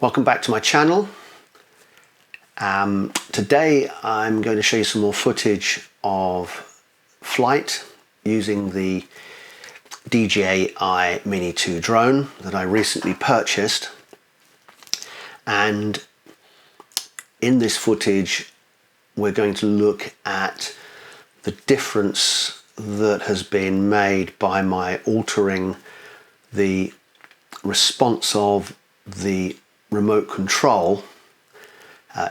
Welcome back to my channel. Today I'm going to show you some more footage of flight using the DJI Mini 2 drone that I recently purchased. And in this footage we're going to look at the difference that has been made by my altering the response of the remote control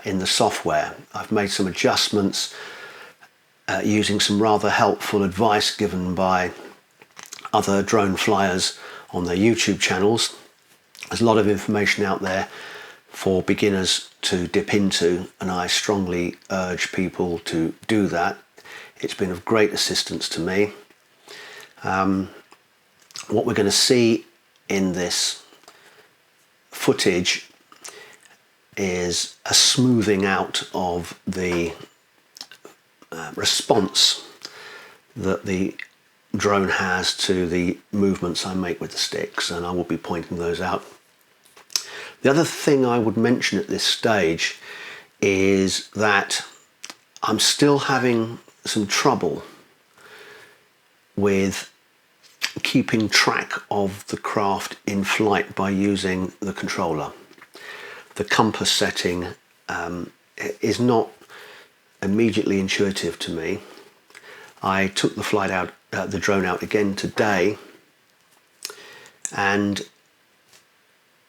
in the software. I've made some adjustments using some rather helpful advice given by other drone flyers on their YouTube channels. There's a lot of information out there for beginners to dip into, and I strongly urge people to do that. It's been of great assistance to me. What we're going to see in this footage is a smoothing out of the response that the drone has to the movements I make with the sticks, and I will be pointing those out. The other thing I would mention at this stage is that I'm still having some trouble with keeping track of the craft in flight by using the controller. The compass setting is not immediately intuitive to me. I took the drone out again today, and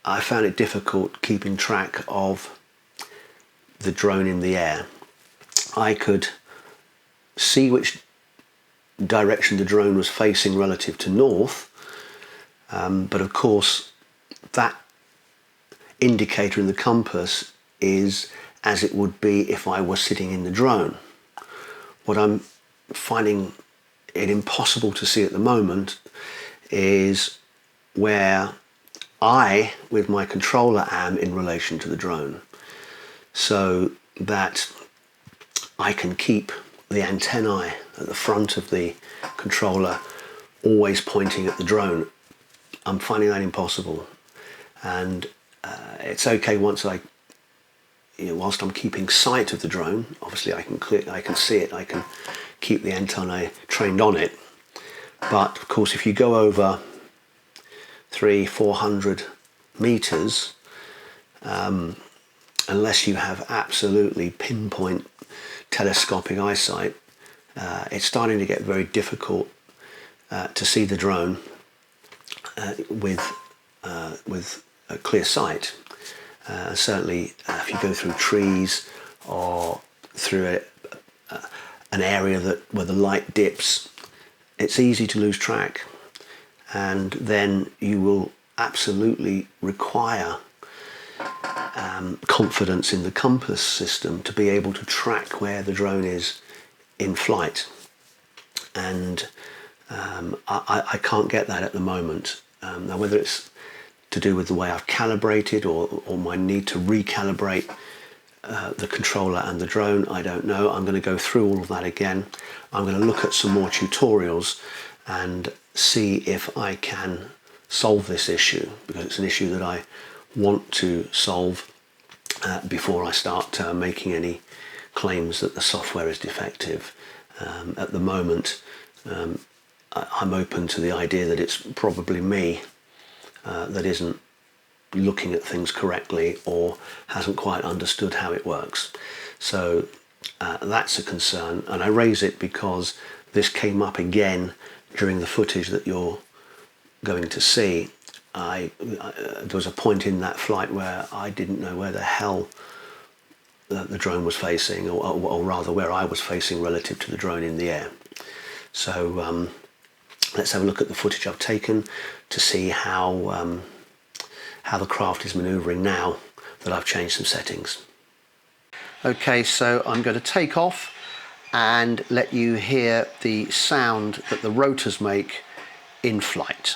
I found it difficult keeping track of the drone in the air. I could see which direction the drone was facing relative to north, but of course that indicator in the compass is as it would be if I were sitting in the drone. What I'm finding it impossible to see at the moment is where I, with my controller, am in relation to the drone, so that I can keep the antennae at the front of the controller always pointing at the drone. I'm finding that impossible, and it's okay once whilst I'm keeping sight of the drone. Obviously I can see it, I can keep the antennae trained on it, but of course if you go over 300-400 meters, unless you have absolutely pinpoint telescopic eyesight, it's starting to get very difficult to see the drone with a clear sight. Certainly if you go through trees or through an area where the light dips, it's easy to lose track, and then you will absolutely require confidence in the compass system to be able to track where the drone is in flight, and I can't get that at the moment. Now, whether it's to do with the way I've calibrated or my need to recalibrate the controller and the drone, I don't know. I'm going to go through all of that again. I'm going to look at some more tutorials and see if I can solve this issue, because it's an issue that I want to solve before I start making any claims that the software is defective. At the moment, I'm open to the idea that it's probably me that isn't looking at things correctly or hasn't quite understood how it works. So that's a concern, and I raise it because this came up again during the footage that you're going to see. There was a point in that flight where I didn't know where the hell the drone was facing, or rather where I was facing relative to the drone in the air. So let's have a look at the footage I've taken to see how the craft is maneuvering now that I've changed some settings. Okay, so I'm going to take off and let you hear the sound that the rotors make in flight.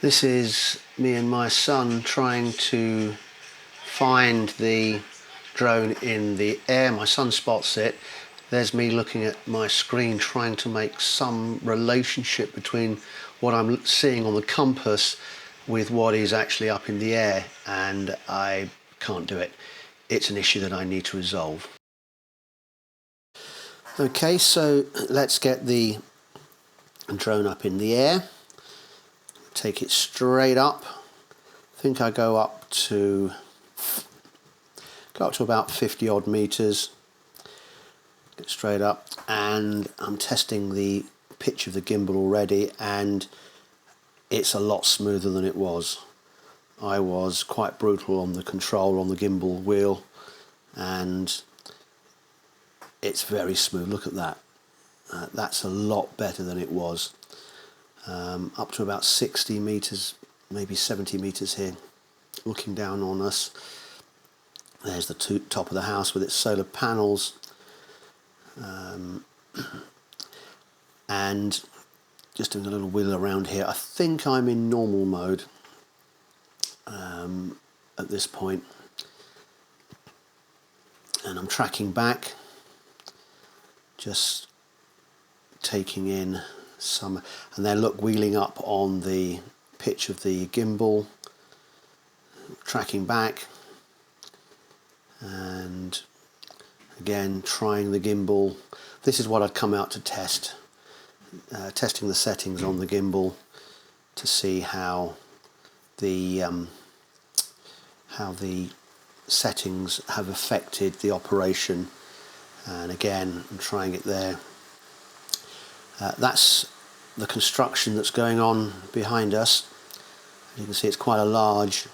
This is me and my son trying to find the drone in the air. My son spots it. There's me looking at my screen trying to make some relationship between what I'm seeing on the compass with what is actually up in the air, and I can't do it. It's an issue that I need to resolve. Okay, so let's get the drone up in the air. Take it straight up. I think I go up to about 50 odd meters. Get straight up, and I'm testing the pitch of the gimbal already, and it's a lot smoother than it was. I was quite brutal on the control on the gimbal wheel, and it's very smooth. Look at that. That's a lot better than it was. Up to about 60 meters, maybe 70 meters here, looking down on us. There's the top of the house with its solar panels, and just doing a little wheel around here. I think I'm in normal mode at this point, and I'm tracking back, just taking in some, and then look, wheeling up on the pitch of the gimbal, tracking back, and again trying the gimbal. This is what I'd come out to test, testing the settings on the gimbal to see how the settings have affected the operation, and again I'm trying it there. That's the construction that's going on behind us. You can see it's quite a large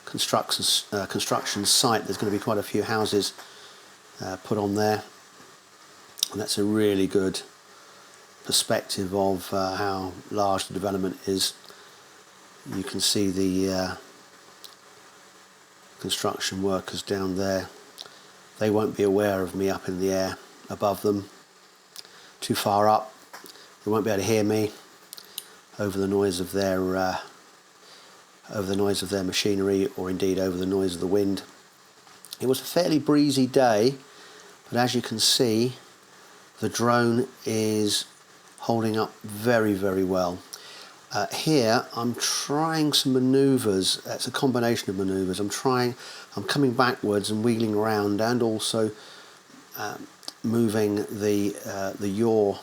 construction site. There's going to be quite a few houses put on there, and that's a really good perspective of how large the development is. You can see the construction workers down there. They won't be aware of me up in the air above them, too far up. They won't be able to hear me over the noise of their machinery, or indeed over the noise of the wind. It was a fairly breezy day, but as you can see, the drone is holding up very, very well. Here I'm trying some maneuvers. It's a combination of maneuvers. I'm coming backwards and wheeling around, and also moving the yaw,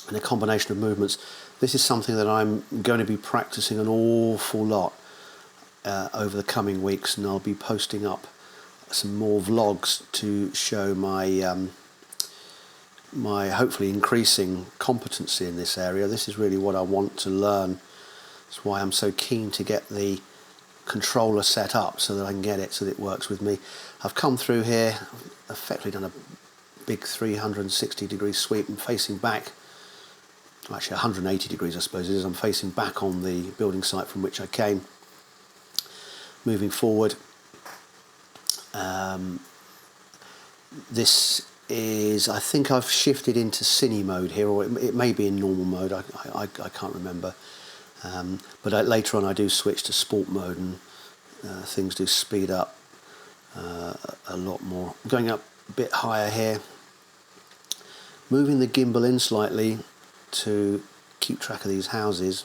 and a combination of movements. This is something that I'm going to be practicing an awful lot over the coming weeks, and I'll be posting up some more vlogs to show my my hopefully increasing competency in this area. This is really what I want to learn. That's why I'm so keen to get the controller set up so that I can get it so that it works with me. I've come through here, effectively done a big 360-degree sweep and facing back. Actually 180 degrees I suppose it is. I'm facing back on the building site from which I came. Moving forward, this is, I think I've shifted into cine mode here, or it may be in normal mode, I can't remember, but later on I do switch to sport mode, and things do speed up a lot more. I'm going up a bit higher here, moving the gimbal in slightly to keep track of these houses.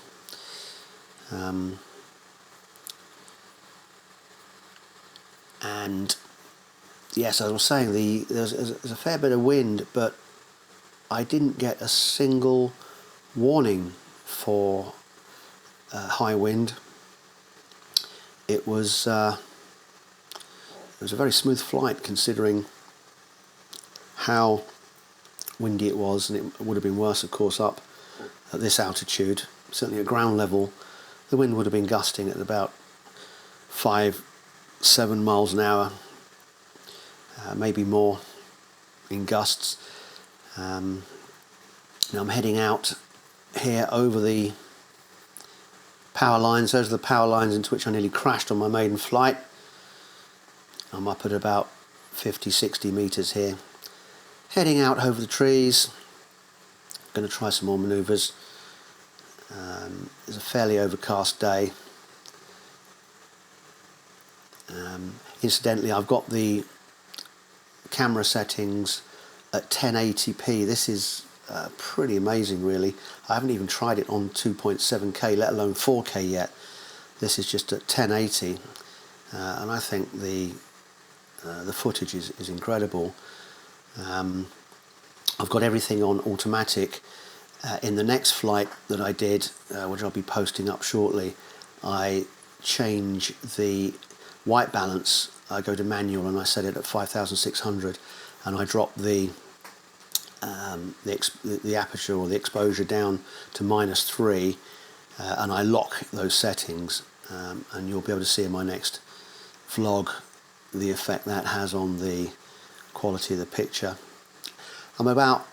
And yes, as I was saying, there's a fair bit of wind, but I didn't get a single warning for high wind. It was a very smooth flight considering how windy it was, and it would have been worse, of course, up at this altitude. Certainly at ground level, the wind would have been gusting at about 5-7 miles an hour, maybe more in gusts. Now I'm heading out here over the power lines. Those are the power lines into which I nearly crashed on my maiden flight. I'm up at about 50-60 meters here, heading out over the trees. Going to try some more maneuvers. It's a fairly overcast day. Incidentally, I've got the camera settings at 1080p. This is pretty amazing, really. I haven't even tried it on 2.7K, let alone 4K yet. This is just at 1080, and I think the footage is incredible. I've got everything on automatic. In the next flight that I did, which I'll be posting up shortly, I change the white balance. I go to manual and I set it at 5,600, and I drop the aperture or the exposure down to -3, and I lock those settings, and you'll be able to see in my next vlog the effect that has on the quality of the picture. I'm about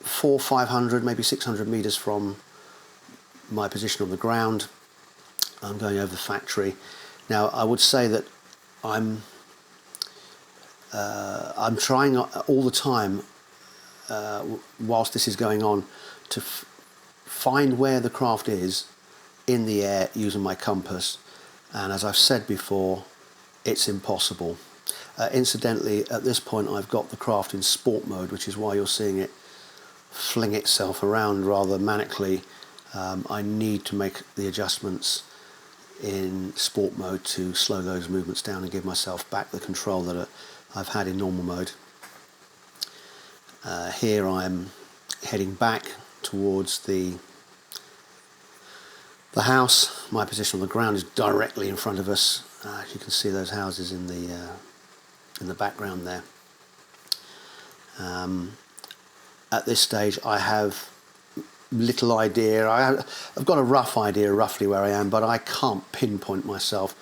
400-500, maybe 600 meters from my position on the ground. I'm going over the factory. Now, I would say that I'm trying all the time, whilst this is going on, to find where the craft is in the air using my compass. And as I've said before, it's impossible. Incidentally, at this point, I've got the craft in sport mode, which is why you're seeing it fling itself around rather manically. I need to make the adjustments in sport mode to slow those movements down and give myself back the control that I've had in normal mode. Here I'm heading back towards the house. My position on the ground is directly in front of us. As you can see, those houses in the background there. At this stage, I have little idea. I've got a rough idea roughly where I am, but I can't pinpoint myself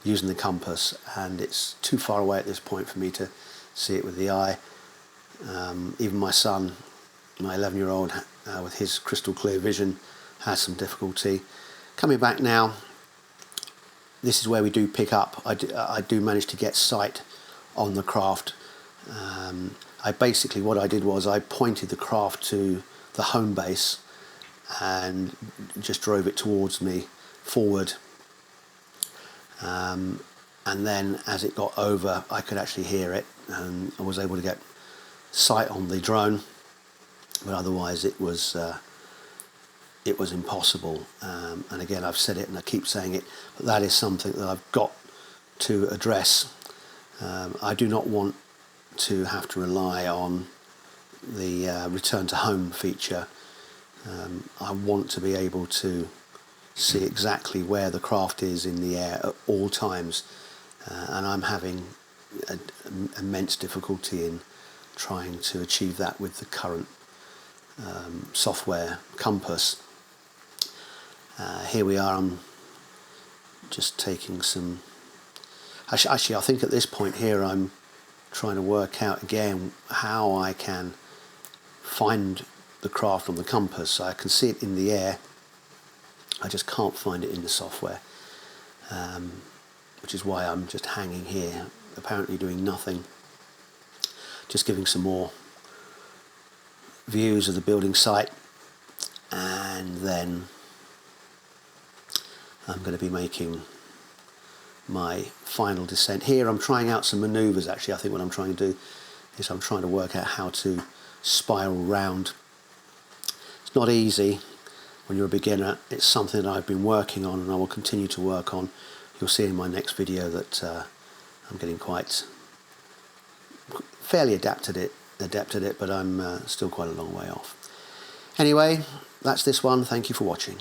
using the compass, and it's too far away at this point for me to see it with the eye. Even my son, my 11-year-old, with his crystal clear vision, has some difficulty. Coming back now, this is where we do pick up. I do manage to get sight on the craft. What I did was I pointed the craft to the home base and just drove it towards me forward. And then as it got over, I could actually hear it, and I was able to get sight on the drone, but otherwise it was impossible. And again, I've said it and I keep saying it, but that is something that I've got to address. I do not want to have to rely on the return to home feature. I want to be able to see exactly where the craft is in the air at all times, and I'm having immense difficulty in trying to achieve that with the current software compass. Here we are. I'm just taking some. Actually, I think at this point here, I'm trying to work out again how I can find the craft on the compass. I can see it in the air. I just can't find it in the software, which is why I'm just hanging here, apparently doing nothing, just giving some more views of the building site, and then I'm going to be making my final descent. Here I'm trying out some maneuvers. Actually, I think what I'm trying to do is I'm trying to work out how to spiral round. It's not easy when you're a beginner. It's something that I've been working on and I will continue to work on. You'll see in my next video that I'm getting quite fairly adept at it, but I'm still quite a long way off. Anyway, that's this one. Thank you for watching.